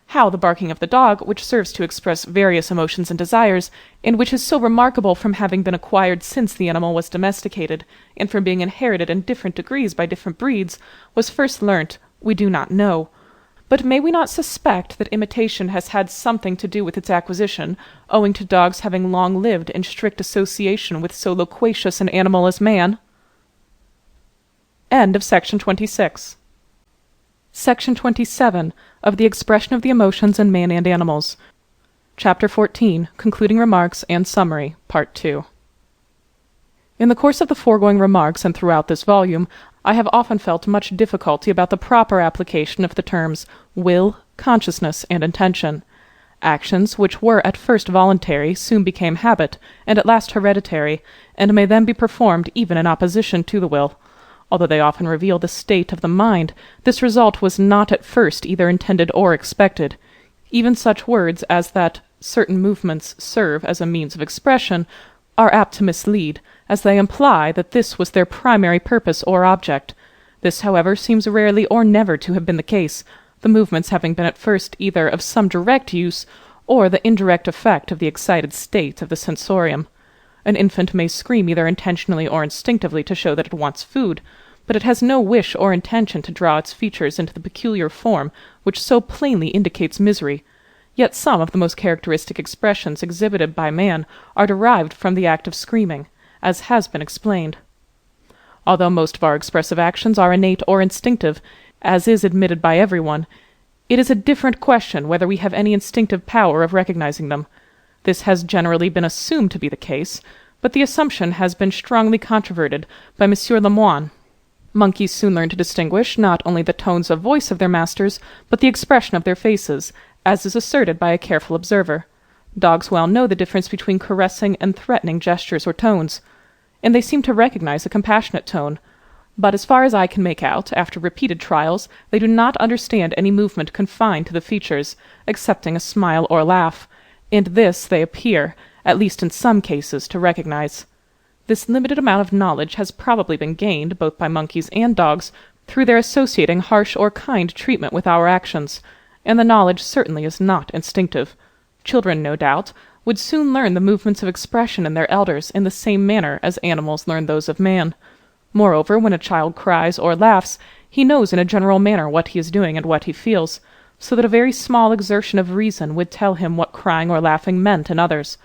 How the barking of the dog, which serves to express various emotions and desires, and which is so remarkable from having been acquired since the animal was domesticated, and from being inherited in different degrees by different breeds, was first learnt, we do not know. But may we not suspect that imitation has had something to do with its acquisition, owing to dogs having long lived in strict association with so loquacious an animal as man? End of Section 26. Section 27 of the Expression of the Emotions in Man and Animals. Chapter 14, Concluding Remarks and Summary, Part 2. In the course of the foregoing remarks and throughout this volume, I have often felt much difficulty about the proper application of the terms will, consciousness, and intention. Actions which were at first voluntary soon became habit, and at last hereditary, and may then be performed even in opposition to the will. Although they often reveal the state of the mind, this result was not at first either intended or expected. Even such words as that certain movements serve as a means of expression are apt to mislead, as they imply that this was their primary purpose or object. This, however, seems rarely or never to have been the case, the movements having been at first either of some direct use, or the indirect effect of the excited state of the sensorium. An infant may scream either intentionally or instinctively to show that it wants food, but it has no wish or intention to draw its features into the peculiar form which so plainly indicates misery. Yet some of the most characteristic expressions exhibited by man are derived from the act of screaming, as has been explained. Although most of our expressive actions are innate or instinctive, as is admitted by everyone, it is a different question whether we have any instinctive power of recognizing them. This has generally been assumed to be the case, but the assumption has been strongly controverted by M. Lemoine. Monkeys soon learn to distinguish not only the tones of voice of their masters, but the expression of their faces, as is asserted by a careful observer. Dogs well know the difference between caressing and threatening gestures or tones, and they seem to recognize a compassionate tone. But as far as I can make out, after repeated trials, they do not understand any movement confined to the features, excepting a smile or laugh, and this they appear, at least in some cases, to recognize. This limited amount of knowledge has probably been gained, both by monkeys and dogs, through their associating harsh or kind treatment with our actions, and the knowledge certainly is not instinctive. Children, no doubt, would soon learn the movements of expression in their elders in the same manner as animals learn those of man. Moreover, when a child cries or laughs, he knows in a general manner what he is doing and what he feels, so that a very small exertion of reason would tell him what crying or laughing meant in others.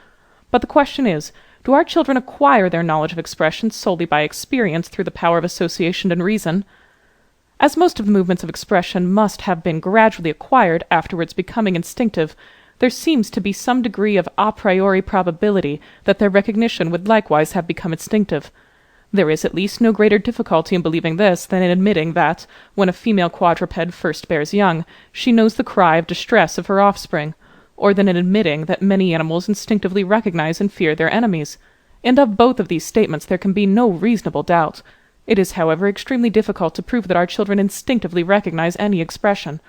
But the question is, do our children acquire their knowledge of expression solely by experience through the power of association and reason? As most of the movements of expression must have been gradually acquired, afterwards becoming instinctive, there seems to be some degree of a priori probability that their recognition would likewise have become instinctive. There is at least no greater difficulty in believing this than in admitting that, when a female quadruped first bears young, she knows the cry of distress of her offspring, or than in admitting that many animals instinctively recognize and fear their enemies. And of both of these statements there can be no reasonable doubt. It is, however, extremely difficult to prove that our children instinctively recognize any expression.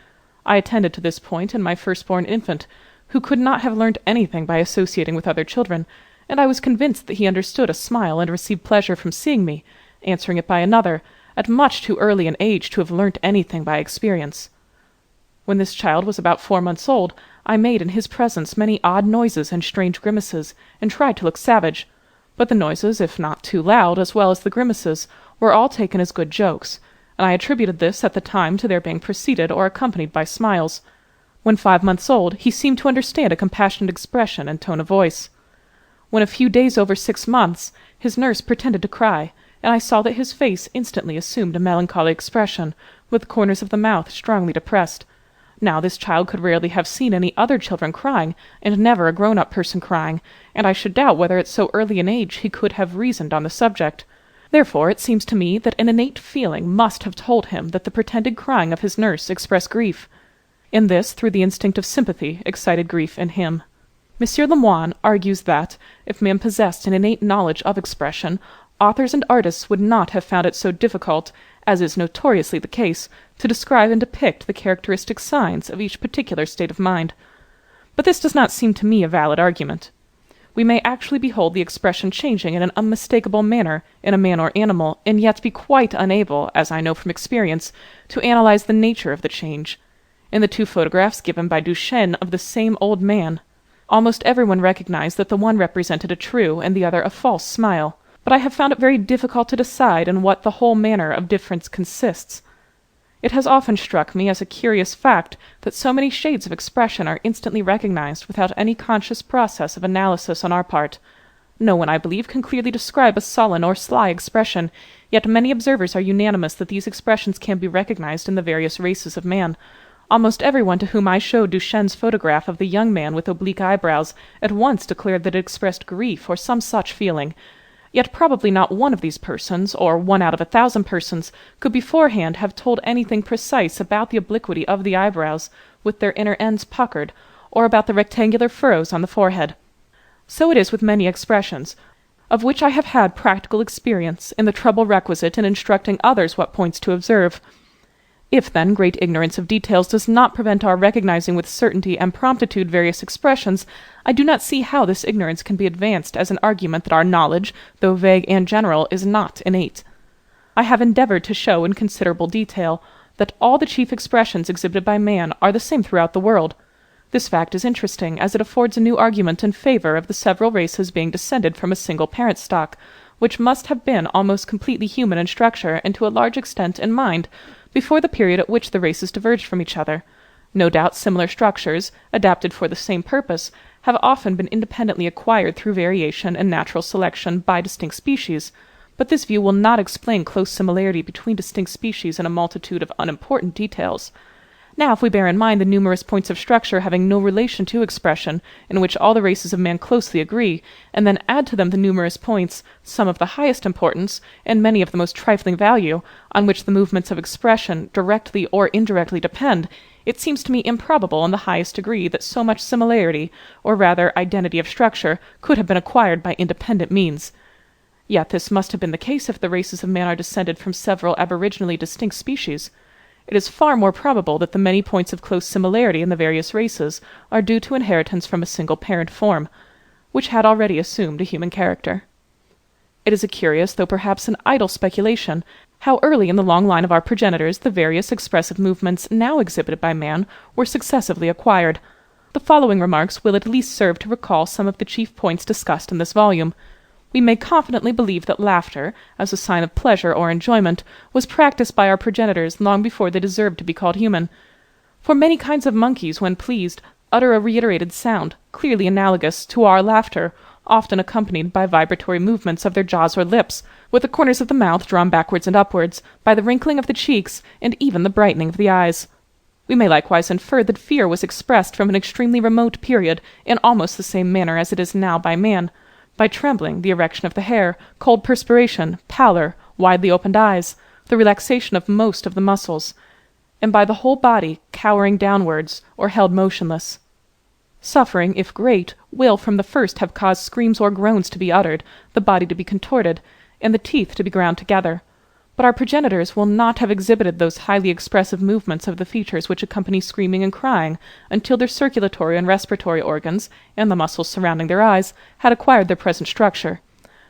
I attended to this point in my firstborn infant, who could not have learned anything by associating with other children, and I was convinced that he understood a smile and received pleasure from seeing me, answering it by another, at much too early an age to have learnt anything by experience. When this child was about 4 months old, I made in his presence many odd noises and strange grimaces, and tried to look savage, but the noises, if not too loud, as well as the grimaces, were all taken as good jokes, and I attributed this at the time to their being preceded or accompanied by smiles. When 5 months old, he seemed to understand a compassionate expression and tone of voice. When a few days over 6 months, his nurse pretended to cry, and I saw that his face instantly assumed a melancholy expression, with the corners of the mouth strongly depressed. Now, this child could rarely have seen any other children crying, and never a grown-up person crying, and I should doubt whether at so early an age he could have reasoned on the subject. Therefore, it seems to me that an innate feeling must have told him that the pretended crying of his nurse expressed grief. In this, through the instinct of sympathy, excited grief in him. M. Lemoine argues that, if man possessed an innate knowledge of expression, authors and artists would not have found it so difficult, as is notoriously the case, to describe and depict the characteristic signs of each particular state of mind. But this does not seem to me a valid argument. We may actually behold the expression changing in an unmistakable manner in a man or animal, and yet be quite unable, as I know from experience, to analyze the nature of the change. In the two photographs given by Duchenne of the same old man, almost everyone recognized that the one represented a true and the other a false smile, but I have found it very difficult to decide in what the whole manner of difference consists. It has often struck me as a curious fact that so many shades of expression are instantly recognized without any conscious process of analysis on our part. No one, I believe, can clearly describe a sullen or sly expression, yet many observers are unanimous that these expressions can be recognized in the various races of man. Almost everyone to whom I showed Duchenne's photograph of the young man with oblique eyebrows at once declared that it expressed grief or some such feeling. Yet probably not one of these persons, or 1 out of 1,000 persons, could beforehand have told anything precise about the obliquity of the eyebrows, with their inner ends puckered, or about the rectangular furrows on the forehead. So it is with many expressions, of which I have had practical experience in the trouble requisite in instructing others what points to observe. If, then, great ignorance of details does not prevent our recognizing with certainty and promptitude various expressions, I do not see how this ignorance can be advanced as an argument that our knowledge, though vague and general, is not innate. I have endeavored to show in considerable detail that all the chief expressions exhibited by man are the same throughout the world. This fact is interesting, as it affords a new argument in favor of the several races being descended from a single parent stock, which must have been almost completely human in structure and to a large extent in mind, before the period at which the races diverged from each other. No doubt similar structures, adapted for the same purpose, have often been independently acquired through variation and natural selection by distinct species, but this view will not explain close similarity between distinct species in a multitude of unimportant details. Now, if we bear in mind the numerous points of structure having no relation to expression, in which all the races of man closely agree, and then add to them the numerous points, some of the highest importance, and many of the most trifling value, on which the movements of expression directly or indirectly depend, it seems to me improbable in the highest degree that so much similarity, or rather identity of structure, could have been acquired by independent means. Yet this must have been the case if the races of man are descended from several aboriginally distinct species. It is far more probable that the many points of close similarity in the various races are due to inheritance from a single parent form, which had already assumed a human character. It is a curious, though perhaps an idle speculation, how early in the long line of our progenitors the various expressive movements now exhibited by man were successively acquired. The following remarks will at least serve to recall some of the chief points discussed in this volume. We may confidently believe that laughter, as a sign of pleasure or enjoyment, was practised by our progenitors long before they deserved to be called human. For many kinds of monkeys, when pleased, utter a reiterated sound, clearly analogous to our laughter, often accompanied by vibratory movements of their jaws or lips, with the corners of the mouth drawn backwards and upwards, by the wrinkling of the cheeks, and even the brightening of the eyes. We may likewise infer that fear was expressed from an extremely remote period in almost the same manner as it is now by man, by trembling, the erection of the hair, cold perspiration, pallor, widely opened eyes, the relaxation of most of the muscles, and by the whole body cowering downwards, or held motionless. Suffering, if great, will from the first have caused screams or groans to be uttered, the body to be contorted, and the teeth to be ground together. But our progenitors will not have exhibited those highly expressive movements of the features which accompany screaming and crying, until their circulatory and respiratory organs, and the muscles surrounding their eyes, had acquired their present structure.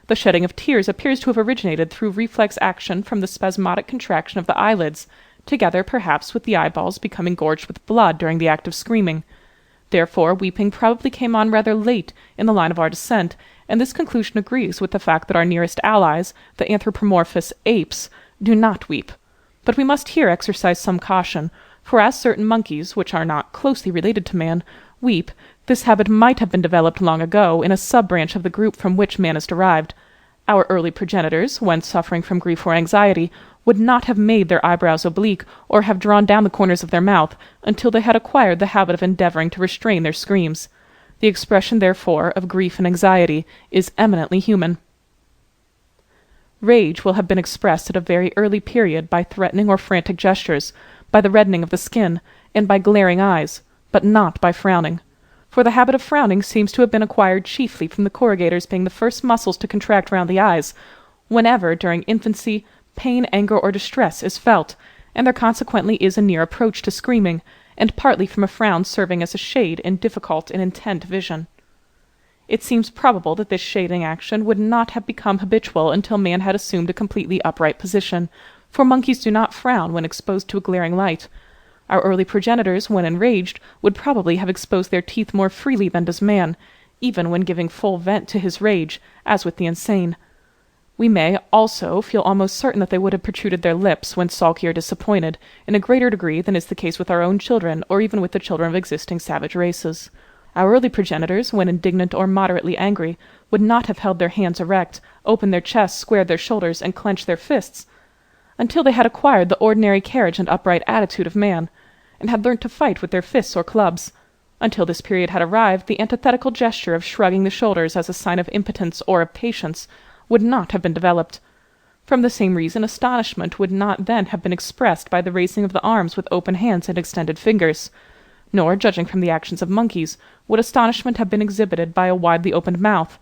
The shedding of tears appears to have originated through reflex action from the spasmodic contraction of the eyelids, together perhaps with the eyeballs becoming gorged with blood during the act of screaming. Therefore, weeping probably came on rather late in the line of our descent, and this conclusion agrees with the fact that our nearest allies, the anthropomorphous apes, do not weep. But we must here exercise some caution, for as certain monkeys, which are not closely related to man, weep, this habit might have been developed long ago in a sub-branch of the group from which man is derived. Our early progenitors, when suffering from grief or anxiety, would not have made their eyebrows oblique, or have drawn down the corners of their mouth, until they had acquired the habit of endeavouring to restrain their screams. The expression, therefore, of grief and anxiety is eminently human. Rage will have been expressed at a very early period by threatening or frantic gestures, by the reddening of the skin, and by glaring eyes, but not by frowning. For the habit of frowning seems to have been acquired chiefly from the corrugators being the first muscles to contract round the eyes, whenever, during infancy, pain, anger, or distress is felt, and there consequently is a near approach to screaming, and partly from a frown serving as a shade in difficult and intent vision. It seems probable that this shading action would not have become habitual until man had assumed a completely upright position, for monkeys do not frown when exposed to a glaring light. Our early progenitors, when enraged, would probably have exposed their teeth more freely than does man, even when giving full vent to his rage, as with the insane. We may, also, feel almost certain that they would have protruded their lips when sulky or disappointed, in a greater degree than is the case with our own children, or even with the children of existing savage races. Our early progenitors, when indignant or moderately angry, would not have held their hands erect, opened their chests, squared their shoulders, and clenched their fists, until they had acquired the ordinary carriage and upright attitude of man, and had learnt to fight with their fists or clubs. Until this period had arrived, the antithetical gesture of shrugging the shoulders as a sign of impotence or of patience would not have been developed. From the same reason, astonishment would not then have been expressed by the raising of the arms with open hands and extended fingers, nor, judging from the actions of monkeys, would astonishment have been exhibited by a widely opened mouth,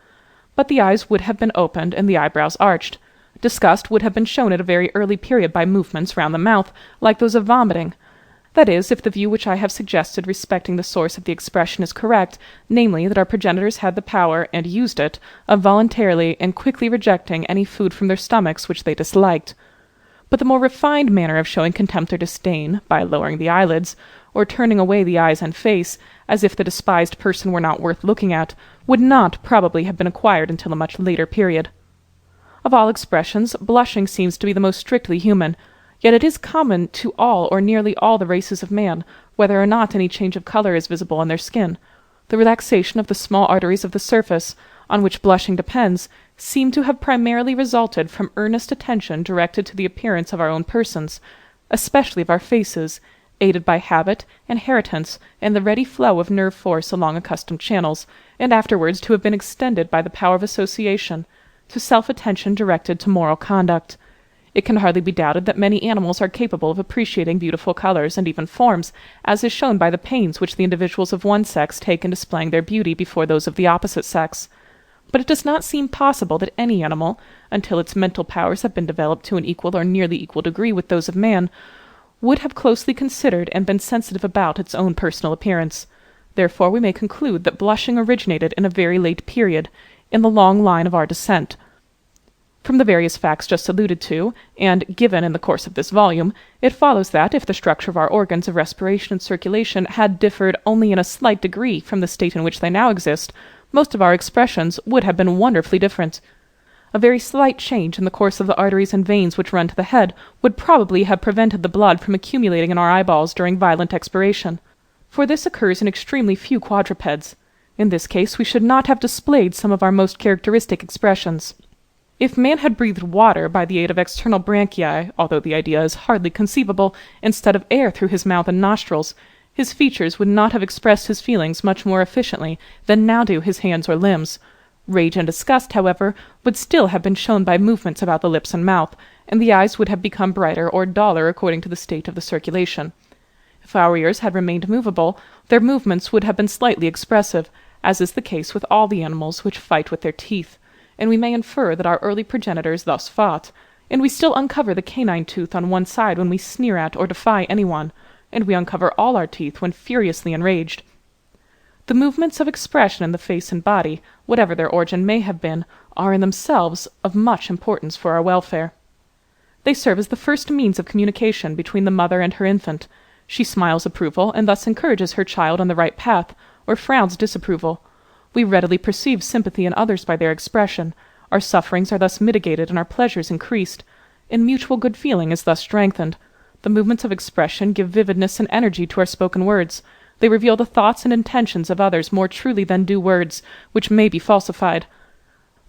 but the eyes would have been opened and the eyebrows arched. Disgust would have been shown at a very early period by movements round the mouth, like those of vomiting. That is, if the view which I have suggested respecting the source of the expression is correct, namely, that our progenitors had the power, and used it, of voluntarily and quickly rejecting any food from their stomachs which they disliked. But the more refined manner of showing contempt or disdain, by lowering the eyelids, or turning away the eyes and face, as if the despised person were not worth looking at, would not probably have been acquired until a much later period. Of all expressions, blushing seems to be the most strictly human, yet it is common to all or nearly all the races of man, whether or not any change of colour is visible on their skin. The relaxation of the small arteries of the surface, on which blushing depends, seem to have primarily resulted from earnest attention directed to the appearance of our own persons, especially of our faces, aided by habit, inheritance, and the ready flow of nerve force along accustomed channels, and afterwards to have been extended by the power of association to self-attention directed to moral conduct. It can hardly be doubted that many animals are capable of appreciating beautiful colours and even forms, as is shown by the pains which the individuals of one sex take in displaying their beauty before those of the opposite sex. But it does not seem possible that any animal, until its mental powers have been developed to an equal or nearly equal degree with those of man, would have closely considered and been sensitive about its own personal appearance. Therefore we may conclude that blushing originated in a very late period, in the long line of our descent. From the various facts just alluded to, and given in the course of this volume, it follows that, if the structure of our organs of respiration and circulation had differed only in a slight degree from the state in which they now exist, most of our expressions would have been wonderfully different. A very slight change in the course of the arteries and veins which run to the head would probably have prevented the blood from accumulating in our eyeballs during violent expiration, for this occurs in extremely few quadrupeds. In this case we should not have displayed some of our most characteristic expressions. If man had breathed water by the aid of external branchiae, although the idea is hardly conceivable, instead of air through his mouth and nostrils, his features would not have expressed his feelings much more efficiently than now do his hands or limbs. Rage and disgust, however, would still have been shown by movements about the lips and mouth, and the eyes would have become brighter or duller according to the state of the circulation. If our ears had remained movable, their movements would have been slightly expressive, as is the case with all the animals which fight with their teeth, and we may infer that our early progenitors thus fought, and we still uncover the canine tooth on one side when we sneer at or defy anyone, and we uncover all our teeth when furiously enraged. The movements of expression in the face and body, whatever their origin may have been, are in themselves of much importance for our welfare. They serve as the first means of communication between the mother and her infant. She smiles approval, and thus encourages her child on the right path, or frowns disapproval. We readily perceive sympathy in others by their expression. Our sufferings are thus mitigated and our pleasures increased, and mutual good feeling is thus strengthened. The movements of expression give vividness and energy to our spoken words. They reveal the thoughts and intentions of others more truly than do words, which may be falsified.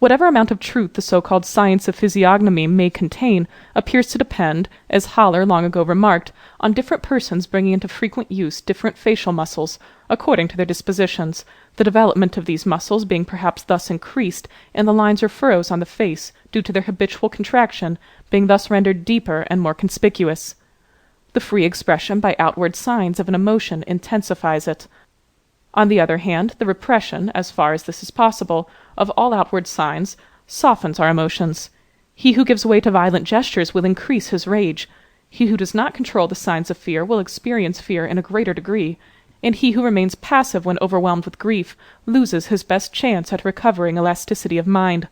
Whatever amount of truth the so-called science of physiognomy may contain appears to depend, as Haller long ago remarked, on different persons bringing into frequent use different facial muscles, according to their dispositions, the development of these muscles being perhaps thus increased, and the lines or furrows on the face, due to their habitual contraction, being thus rendered deeper and more conspicuous. The free expression by outward signs of an emotion intensifies it. On the other hand, the repression, as far as this is possible, of all outward signs, softens our emotions. He who gives way to violent gestures will increase his rage. He who does not control the signs of fear will experience fear in a greater degree, and he who remains passive when overwhelmed with grief loses his best chance at recovering elasticity of mind.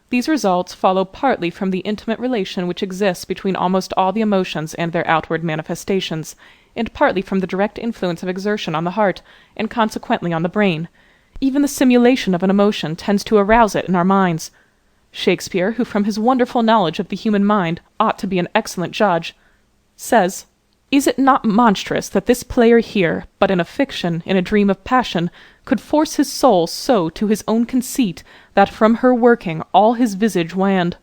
These results follow partly from the intimate relation which exists between almost all the emotions and their outward manifestations, and partly from the direct influence of exertion on the heart, and consequently on the brain. Even the simulation of an emotion tends to arouse it in our minds. Shakespeare, who from his wonderful knowledge of the human mind ought to be an excellent judge, says, "Is it not monstrous that this player here, but in a fiction, in a dream of passion, could force his soul so to his own conceit, that from her working all his visage wanned?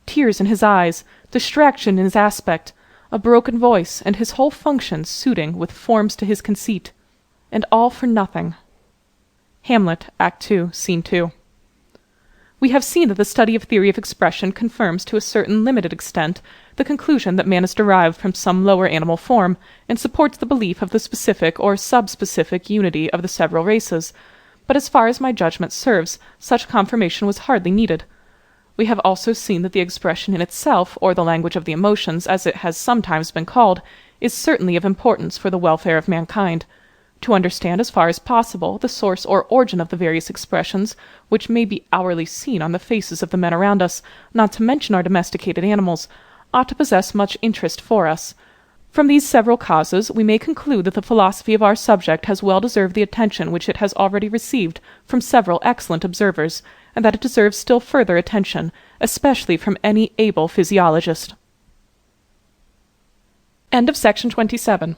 Tears in his eyes, distraction in his aspect, a broken voice, and his whole function suiting with forms to his conceit, and all for nothing." Hamlet, Act II, Scene 2. We have seen that the study of theory of expression confirms to a certain limited extent the conclusion that man is derived from some lower animal form, and supports the belief of the specific or subspecific unity of the several races, but as far as my judgment serves, such confirmation was hardly needed. We have also seen that the expression in itself, or the language of the emotions, as it has sometimes been called, is certainly of importance for the welfare of mankind. To understand as far as possible the source or origin of the various expressions, which may be hourly seen on the faces of the men around us, not to mention our domesticated animals, ought to possess much interest for us. From these several causes we may conclude that the philosophy of our subject has well deserved the attention which it has already received from several excellent observers, and that it deserves still further attention, especially from any able physiologist. End of section 27.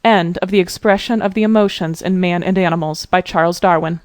End of the expression of the emotions in Man and Animals by Charles Darwin.